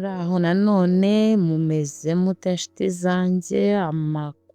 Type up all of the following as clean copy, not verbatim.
Muraho nanone mumeze mute nshuti zanjye,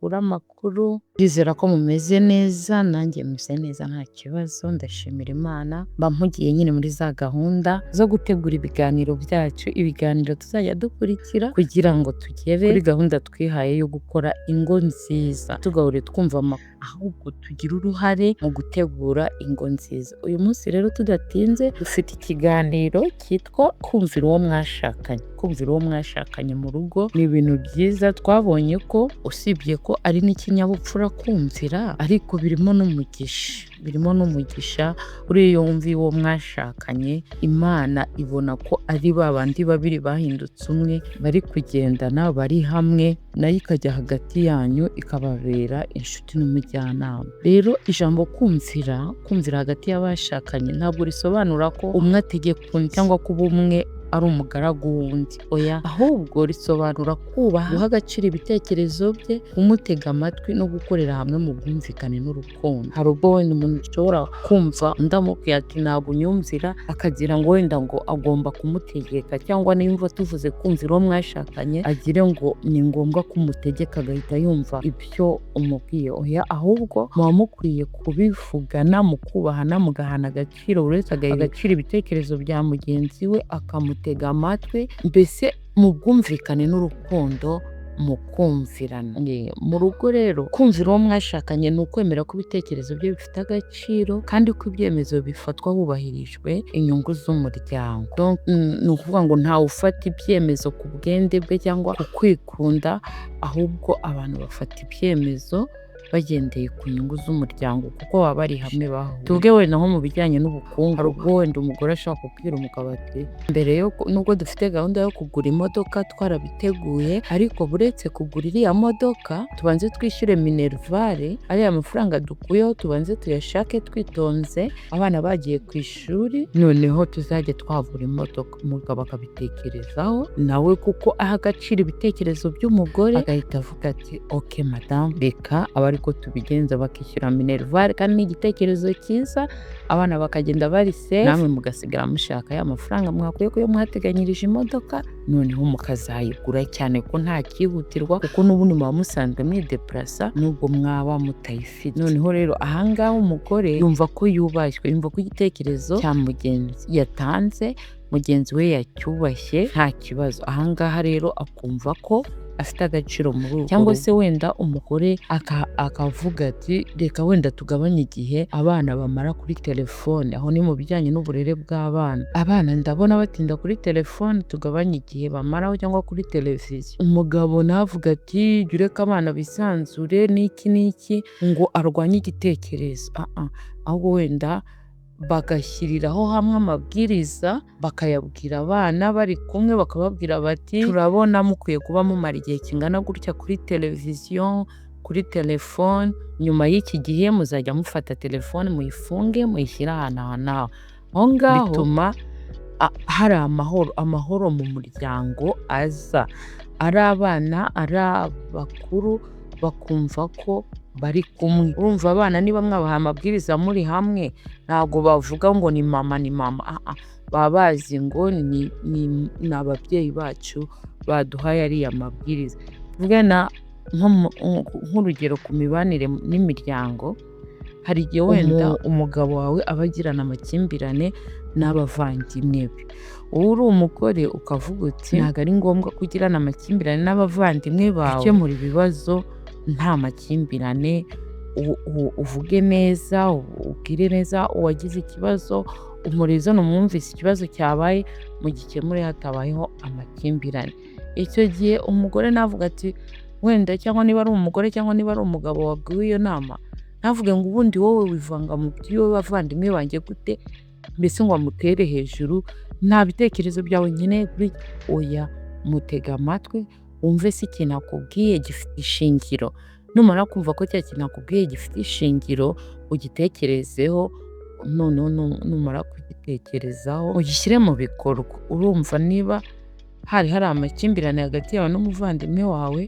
amakuru, ndizera ko mumeze neza, nanjye meze neza nta kibazo, ndashimira Imana. Mba mpugiye nyine muri za gahunda zo gutegura ibiganiro byacu, ibiganiro tuzajya dukurikira kugira ngo tugere kuri gahunda twihaye yo gukora ingo nziza, tugahore twumva ahubwo tugira uruhare mu gutegura ingo nziza. Uyu munsi rero tudatinze dufite ikiganiro cyitwa kumvira uwo mwashakanye. Kumvira uwo mwashakanye mu rugo ni ibintu byiza, twabonye ko usibye ko ari n'ikinyabupfura kumvira, ariko birimo n'umugisha. Uriya iyo wumviye uwo mwashakanye, Imana ibona ko ari ba bandi babiri bahindutse umwe, bari kugendana, bari hamwe, nayo ikajya hagati yanyu ikababera inshuti n'umujyanama. Rero ijambo kumvira hagati y'abashakanye ntabwo risobanura ko umwe ategeka undi cyangwa kuba umwe ari umugaragu w'undi, oya, ahubwo risobanura kubaha, guha agaciro ibitekerezo bye, kumutega amatwi no gukorera hamwe mu bwumvikane n'urukundo. Hari ubwo wenda umuntu ushobora kumva undi amubwiye ati ntabwo unyumvira, akagira ngo wenda ngo agomba kumutegeka, cyangwa nimba tuvuze kumvira uwo mwashakanye agire ngo ni ngombwa kumutegeka agahita yumva ibyo umubwiye, oya, ahubwo muba mukwiye kubivugana, mukubahana, mugahana agaciro, buri wese agaha agaciro ibitekerezo bya mugenzi we, akamutega amatwi, mbese mu bwumvikane n'urukundo, mu kumvirana. Mu rugo rero kumvira uwo mwashakanye ni ukwemera ko ibitekerezo bye bifite agaciro kandi ko ibyemezo bifatwa hubahirijwe inyungu z'umuryango. Ni ukuvuga ngo ntawe ufata ibyemezo ku bwende bwe cyangwa ku kwikunda, ahubwo abantu bafata ibyemezo bagendeye ku nyungu z'umuryango kuko baba bari hamwe bahuye. Tuvuge wenda nko mu bijyanye n'ubukungu, hari ubwo wenda umugore ashobora kubwira umugabo ati mbere yo nubwo dufite gahunda yo kugura imodoka twarabiteguye, ariko buretse kugura iriya modoka tubanze twishyure minerivare, ariya mafaranga dukuyeho tubanze tuyashake twitonze, abana bagiye ku ishuri, noneho tuzajya twagura imodoka. Umugabo akabitekerezaho nawe kuko aha agaciro ibitekerezo by'umugore, agahita avuga ati ok madame, reka abari ko tubigenza, bakishyura minerivare kandi ni igitekerezo cyiza, abana bakagenda bari safe, namwe mugasigara mushaka ya mafaranga mwakuye ko yo mwateganyirije imodoka, noneho mukazayigura, cyane ko nta cyihutirwa kuko n'ubundi muba musanzwe mwideplasa nubwo mwaba mutayifite. Noneho rero ahangaha umugore yumva ko yubashywe, yumva ko igitekerezo cya mugenzi yatanze mugenzi we yacyubashye nta kibazo. Ahangaha rero akumva ko afite agaciro muri urwo, cyangwa se wenda umugore akavuga ati reka wenda tugabanye igihe abana bamara kuri telefone. Aho ni mu bijyanye n'uburere bw'abana. Abana ndabona batinda kuri telefone, tugabanye igihe bamaraho cyangwa kuri televiziyo. Umugabo navuga ati jya ureka abana bisanzure n'iki ngo arwanye igitekerezo, ahubwo wenda bagashyiriraho hamwe amabwiriza, bakayabwira abana bari kumwe, bakababwira bati turabona mukwiye kuba mumara igihe kingana gutya kuri televiziyo, kuri telefone, nyuma y'iki gihe muzajya mufata telefone muyifunge muyishyire ahantu. Aho ngaho bituma hari amahoro mu muryango aza, ari abana ari abakuru bakumva ko bari kumwe. Urumva abana niba mwabaha amabwiriza muri hamwe, ntabwo bavuga ngo ni mama, baba bazi ngo ni ababyeyi bacu baduhaye ariya mabwiriza. Tuvugana nk'urugero ku mibanire n'imiryango, hari igihe wenda umugabo wawe aba agirana amakimbirane n'abavandimwe be, wowe uri umugore ukavuga uti ntabwo ari ngombwa kugirana amakimbirane n'abavandimwe bawe, gukemura ibibazo nta makimbirane, uvuge neza, ubwire neza uwagize ikibazo, umurizo numwumvise ikibazo cyabaye, mugikemure hatabayeho amakimbirane. Icyo gihe umugore navuga ati wenda, cyangwa niba ari umugore cyangwa niba ari umugabo wabwiwe iyo nama, navuge ngo ubundi wowe wivanga mu by'iwe bavandimwe banjye gute, mbese ngo amutere hejuru, nta bitekerezo byawe nkeneye kuri, oya, mutega amatwi wumve se ikintu akubwiye gifite ishingiro. Numara kumva ko cya kintu akubwiye gifite ishingiro, ugitekerezeho, noneho numara kugitekerezaho ugishyire mu bikorwa. Urumva niba hari amakimbirane hagati yawe n'umuvandimwe wawe,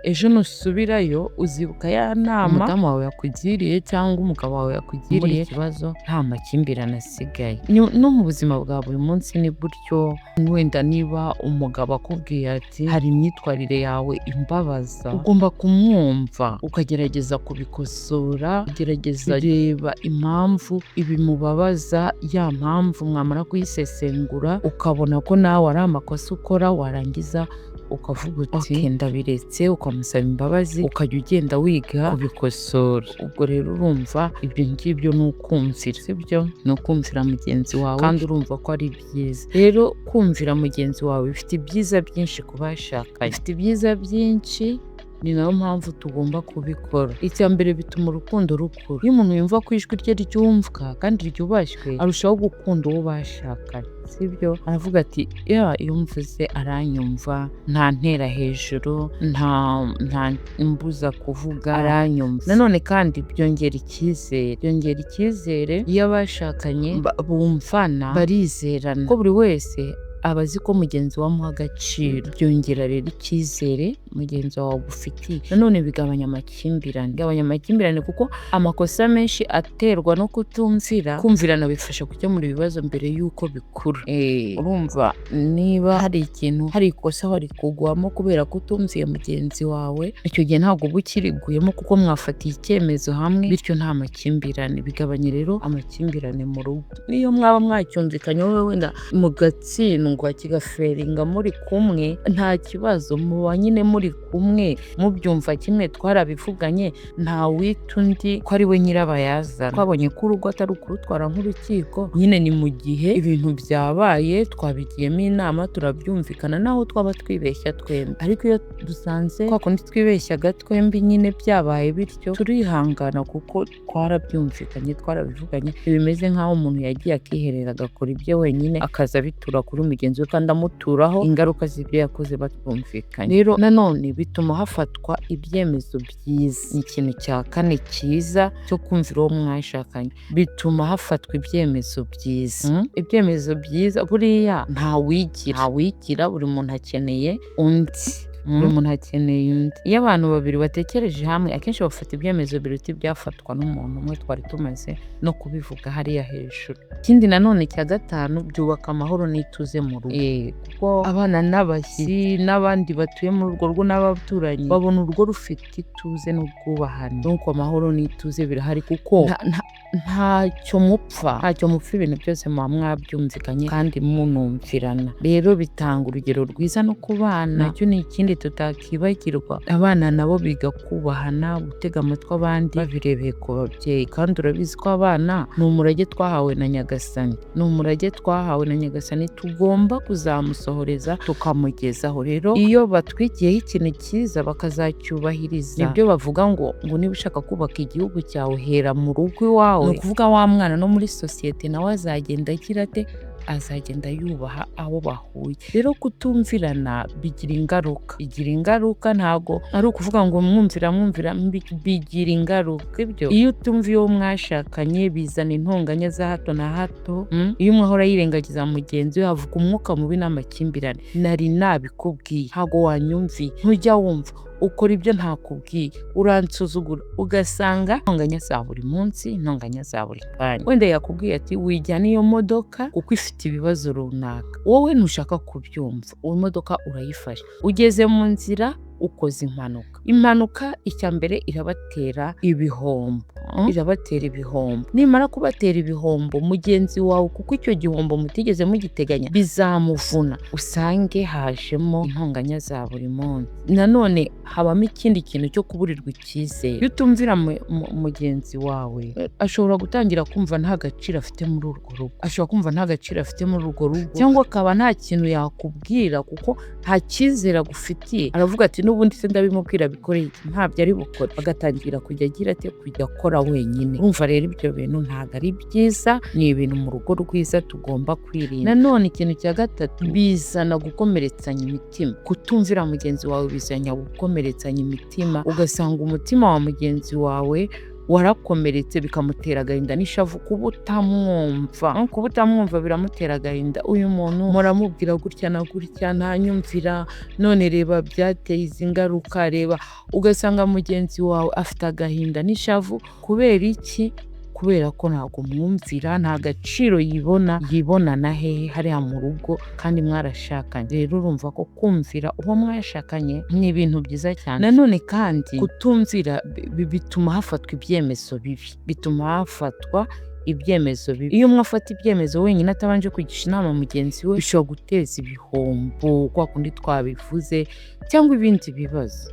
ejo nusubirayo uzibuka ya nama umudamu wawe yakugiriye cyangwa umugabo wawe yakugiriye ikibazo, nta makimbirane asigaye. No mu buzima bwa buri munsi ni gutyo. Wenda niba umugabo akubwiye ati hari imyitwarire yawe imbabaza, ugomba kumwumva ukagerageza kubikosora, ugerageza kureba impamvu ibimubabaza, ya mpamvu mwamara kuyisesengura ukabona ko nawe ari amakosa ukora, warangiza ukavuga uti ndabiretse, ukamusaba imbabazi, ukajya ugenda wiga kubikosora. Ubwo rero urumva ibyo ngibyo ni ukumvira, sibyo? Ni ukumvira mugenzi wawe kandi urumva ko ari byiza. Rero kumvira mugenzi wawe bifite ibyiza byinshi ku bashakanye, bifite ibyiza byinshi, ni nayo mpamvu tugomba kubikora. Icya mbere bituma urukundo rukura. Iyo umuntu yumva ko ijwi rye ryumvwa kandi ryubashywe, arushaho gukunda uwo bashakanye, sibyo? Aravuga ati iyo mvuze aranyumva, nta ntera hejuru, nta imbuza kuvuga, aranyumva. Nanone kandi byongera icyizere iyo abashakanye bumvana, barizerana ko buri wese aba azi ko mugenzi we amuha agaciro. Byongera rero icyizere mugenzi wawe agufitiye. Nanone bigabanya amakimbirane kuko amakosa menshi aterwa no kutumvira. Kumvirana bifasha gukemura ibibazo mbere y'uko bikura. Urumva niba hari ikosa wari kugwamo kubera kutumviye mugenzi wawe, icyo gihe ntabwo uba ukiriguyemo kuko mwafatiye icyemezo hamwe, bityo nta makimbirane. Bigabanya rero amakimbirane mu rugo. Niyo mwaba mwacyumvikanye wowe wenda mugatsindwa kigaferinga muri kumwe, nta kibazo, muba nyine muri kumwe mubyumva kimwe, twarabivuganye, nta wita undi ko ari we nyirabayazana. Twabonye ko urugo atari ukurutwara nk'urukiko, nyine ni mu gihe ibintu byabaye twabigiyemo inama turabyumvikana, naho twaba twibeshya twembi. Ariko iyo dusanze kwa kundi twibeshyaga twembi nyine byabaye bityo, turihangana kuko twarabyumvikanye, twarabivuganye. Bimeze nk'aho umuntu yagiye akiherera agakora ibyo wenyine, akaza bitura kuri mugenzi we kandi amuturaho ingaruka z'ibyo yakoze batumvikanye. Rero nanone bituma hafatwa ibyemezo byiza. Ni ikintu cya kane cyiza cyo kumvira uwo mwashakanye, bituma hafatwa ibyemezo byiza. Ibyemezo byiza buriya ntawigira, buri muntu akeneye undi. Iyo abantu babiri batekereje hamwe, akenshi bafata ibyemezo biruta ibyafatwa n'umuntu umwe. Twari tumaze no kubivuga hariya hejuru. Ikindi nanone cya gatanu, byubaka amahoro n'ituze mu rugo. Kuko abana n'abashyitsi n'abandi batuye muri urwo rugo n'abaturanyi babona urugo rufite ituze n'ubwubahane. Nuko amahoro n'ituze birahari kuko ntacyo mupfa ibintu byose muba mwabyumvikanye kandi munumvirana. Rero bitanga urugero rwiza no ku bana, nacyo ni ikindi tutakibagirwa. Abana nabo biga kubahana, gutega amatwi abandi babirebeye ku babyeyi. Kandi urabizi ko abana ni umurage twahawe na Nyagasani, tugomba kuzamusohoreza tukamugezaho. Rero iyo batwigiyeho ikintu cyiza bakazacyubahiriza, nibyo bavuga ngo niba ushaka kubaka igihugu cyawe hera mu rugo iwawe. Ni ukuvuga wa mwana no muri sosiyete nawe azagenda agira ate, azagenda yubaha abo bahuye. Rero kutumvirana bigira ingaruka, ntago ari ukuvuga ngo mwumvira, bigira ingaruka. Ibyo iyo utumviye uwo mwashakanye bizana intonganya za hato na hato. Iyo umwe ahora yirengagiza mugenzi we, havuka umwuka mubi n'amakimbirane. Nari nabikubwiye, ntago wanyumviye, ntujya wumva, ukora ibyo ntakubwiye, uransuzugura, ugasanga intonganya za buri munsi, intonganya za buri kanya. Wenda yakubwiye ati wijyana iyo modoka kuko ifite ibibazo runaka, wowe ntushaka kubyumva, uwo modoka urayifashe, ugeze mu nzira ukoze impanuka. Icya mbere irabatera ibihombo. Nimara kubatera ibihombo, mugenzi wawe kuko icyo gihombo mutigeze mugiteganya, bizamuvuna, usange hajemo intonganya za buri munsi. Nanone habamo ikindi kintu cyo kuburirwa icyizere. Iyo utumvira mugenzi wawe, ashobora gutangira kumva nta gaciro afite muri urwo rugo, cyangwa akaba nta kintu yakubwira kuko nta cyizere agufitiye. Aravuga ati n'ubundi se ndabimubwira bikoreye iki, ntabyo ari bukore. Agatangira kujya akora wenyine. Urumva rero ibyo bintu ntabwo ari byiza, ni ibintu mu rugo rwiza tugomba kwirinda. Nanone ikintu cya gatatu, bizana gukomeretsanya imitima. Kutumvira mugenzi wawe bizana gukomeretsanya imitima, ugasanga umutima wa mugenzi wawe warakomeretse bikamutera agahinda n'ishavu kuba utamwumva biramutera agahinda. Uyu muntu muramubwira gutya na gutya ntanyumvira, none reba byateye izi ngaruka, reba ugasanga mugenzi wawe afite agahinda n'ishavu kubera iki? Kubera ko ntabwo mwumvira, nta gaciro yibonana hehe hariya mu rugo kandi mwarashakanye. Rero urumva ko kumvira uwo mwashakanye ni ibintu byiza cyane. Nanone kandi kutumvira bituma hafatwa ibyemezo bibi. Iyo umwe afata ibyemezo wenyine atabanje kugisha inama mugenzi we, bishobora guteza ibihombo kwa kundi twabivuze, cyangwa ibindi bibazo.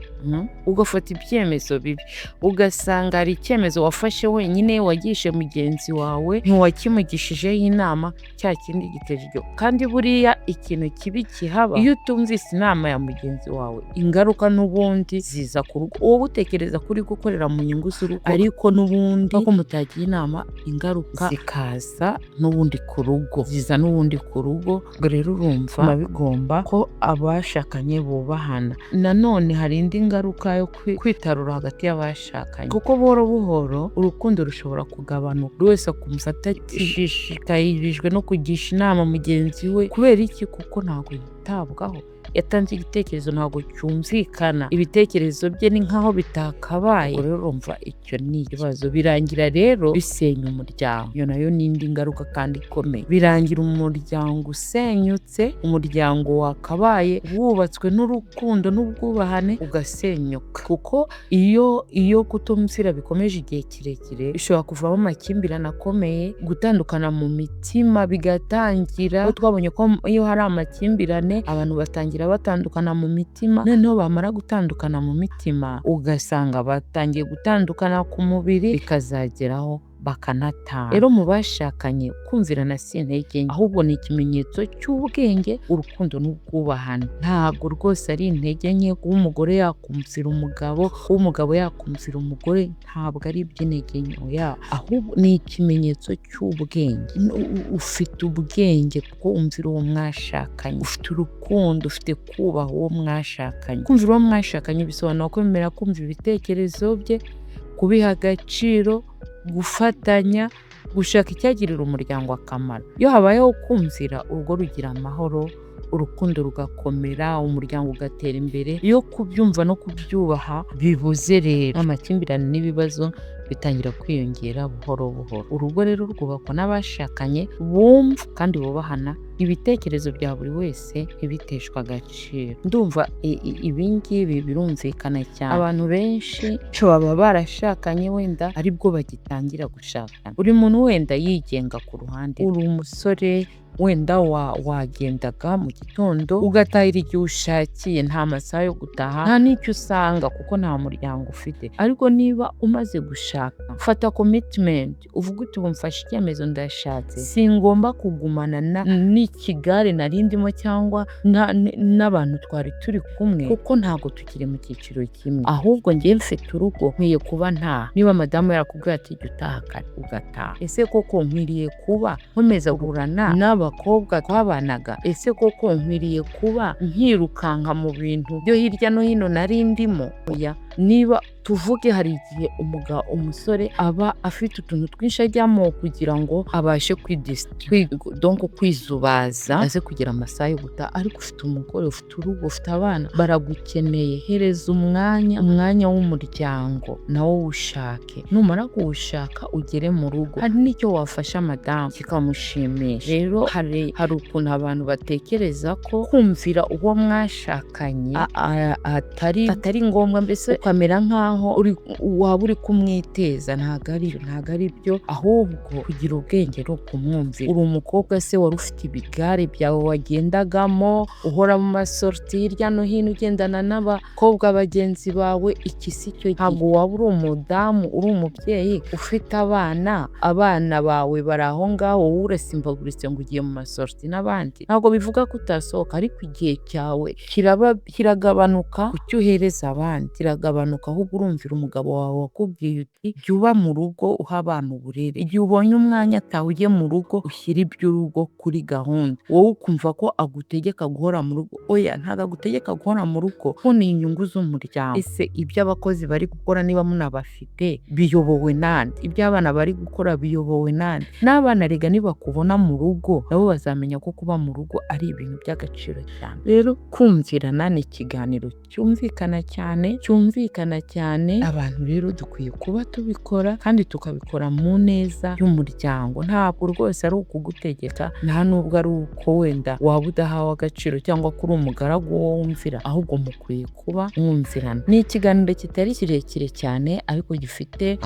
Ugafata ibyemezo bibi, ugasanga hari icyemezo wafashe wenyine wagishe mugenzi wawe, ntiwakimugishijeho inama, cya kindi giteje ibyo. Kandi buriya ikintu kibi kihaba iyo utumvise inama ya mugenzi wawe, ingaruka n'ubundi ziza ku rugo. Wowe utekereza ko uri gukorera mu nyungu z'urugo, ariko n'ubundi ko mutagiye inama, ingaruka zikaza n'ubundi ku rugo, Ubwo rero urumva biba bigomba ko abashakanye bubahana. Nanone hari indi ngaruka yo kwitarura hagati y'abashakanye, kuko buhoro buhoro urukundo rushobora kugabanuka, buri wese akumva atashishikarijwe no kugisha inama mugenzi we. Kubera iki? Kuko ntabwo yitabwaho, yatanze igitekerezo ntabwo cyumvikana, ibitekerezo bye ni nkaho bitakabaye. Rero urumva icyo ni ikibazo, birangira rero bisenya umuryango. Iyo nayo ni indi ngaruka kandi ikomeye, birangira umuryango usenyutse, umuryango wakabaye wubatswe n'urukundo n'ubwubahane ugasenyuka. Kuko iyo kutumvira bikomeje igihe kirekire, bishobora kuvamo amakimbirane akomeye, gutandukana mu mitima bigatangira. Twabonye ko iyo hari amakimbirane abantu batangira batandukana mu mitima, noneho bamara gutandukana mu mitima ugasanga batangiye gutandukana ku mubiri, bikazageraho bakanatana. Rero mu bashakanye kumvirana si intege nke, ahubwo ni ikimenyetso cy'ubwenge, urukundo n'ubwubahane. Ntabwo rwose ari intege nke kuba umugore yakumvira umugabo, kuba umugabo yakumvira umugore, ntabwo ari iby'intege nke, ahubwo ni ikimenyetso cy'ubwenge. Ufite ubwenge kuko umvira uwo mwashakanye, ufite urukundo, ufite kubaha uwo mwashakanye. Kumvira uwo mwashakanye bisobanura kwemera kumva ibitekerezo bye, kubiha agaciro, gufatanya, gushaka icyagirira umuryango akamaro. Iyo habayeho kumvira, urugo rugira amahoro, urukundo rugakomera, umuryango ugatera imbere. Iyo kubyumva no kubyubaha bibuze, rero amakimbirane n'ibibazo bitangira kwiyongera buhoro buhoro. Urugo rero rwubakwa n'abashakanye bumva kandi bubahana, ibitekerezo bya buri wese ntibiteshwe agaciro. Ndumva ibingibi birumvikana cyane. Abantu benshi baba barashakanye wenda aribwo bagitangira gushakana. Buri muntu wenda yigenga ku ruhande. Uri umusore wenda wagendaga mu gitondo ugatahira igihe ushakiye, nta masaha yo gutaha, nta n'icyo usanga kuko nta muryango ufite. Ariko niba umaze gushaka, fata commitment, uvuga uti mfashe icyemezo ndashatse, singomba kugumana n'ikigare narindimo cyangwa n'abantu twari turi kumwe, kuko ntabwo tukiri mu cyiciro kimwe. Ahubwo njye mfite urugo, nkwiye kuba ntaha. Niba madamu yarakubwira ati jya utaha kare, ugataha. Ese koko nkwiriye kuba nkomeza guhurana n'abakobwa twabanaga? Ese koko nkwiriye kuba nkirukanka mu bintu byo hirya no hino nari ndimo? Oya. Niba tuvuge hari igihe umusore aba afite utuntu twinshi ajyamo kugira ngo abashe kwizubaza, aze kugira amasaha yo gutaha. Ariko ufite umugore, ufite urugo, ufite abana, baragukeneye. Hereza umwanya w'umuryango nawo ushake. Numara kuwushaka ugere mu rugo, hari n'icyo wafasha madamu kikamushimisha. Rero hari ukuntu abantu batekereza ko kumvira uwo mwashakanye atari ngombwa, mbese ukamera nkaho waba uri kumwiteza. Ntabwo ari byo, ahubwo kugira ubwenge no kumwumvira. Uri umukobwa se wari ufite ibigare byawe wagendagamo, uhora mu masorti hirya no hino ugendana n'abakobwa bagenzi bawe, iki si cyo gihe. Ntabwo waba uri umudamu, uri umubyeyi ufite abana bawe bari aho ngaho, wowe urasimbaguritse ngo ugiye mu masorti n'abandi. Ntabwo bivuga ko utasohoka, ariko igihe cyawe kiragabanuka ku cyo uhereza abandi, kiragabanuka biragabanuka, ahubwo urumvira umugabo wawe wakubwiye uti jya uba mu rugo uha abana uburere. Igihe ubonye umwanya taha ujye mu rugo ushyire iby'urugo kuri gahunda. Wowe ukumva ko agutegeka guhora mu rugo, oya ntabwo agutegeka guhora mu rugo ko ni inyungu z'umuryango. Ese ibyo abakozi bari gukora niba munabafite biyobowe nande? Ibyo abana bari gukora biyobowe nande? N'abana rega nibakubona mu rugo nabo bazamenya ko kuba mu rugo ari ibintu by'agaciro cyane. Rero kumvirana ni ikiganiro cyumvikana cyane. Abantu rero dukwiye kuba tubikora kandi tukabikora mu neza y'umuryango. Ntabwo rwose ari ukugutegeka, nta nubwo ari uko wenda waba udahawe agaciro cyangwa ko uri umugaragu wo wumvira, ahubwo mukwiye kuba mwumvirana. Ni ikiganiro kitari kirekire cyane ariko gifite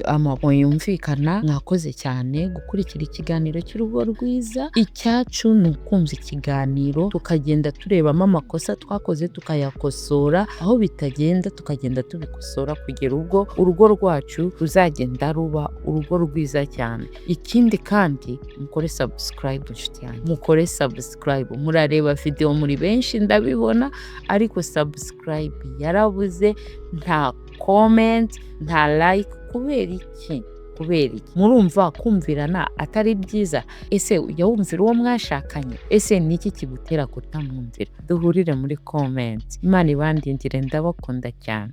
amapo yumvikana. Mwakoze cyane gukurikira ikiganiro cy'urugo rwiza. Icyacu ni ukumva ikiganiro tukagenda turebamo amakosa twakoze tukayakosora, aho bitagenda tukagenda tubikosora kugera ubwo urugo rwacu ruzagenda ruba urugo rwiza cyane. Ikindi kandi mukore subscribe inshuti yanjye, mukore subscribe. Murareba video muri benshi ndabibona, ariko subscribe yarabuze, nta comment nta like. Kubera iki? Murumva kumvirana atari byiza? Ese ujya wumvira uwo mwashakanye? Ese ni iki kigutera kutamwumvira? Duhurire muri comment. Imana ibandindire, ndabakunda cyane.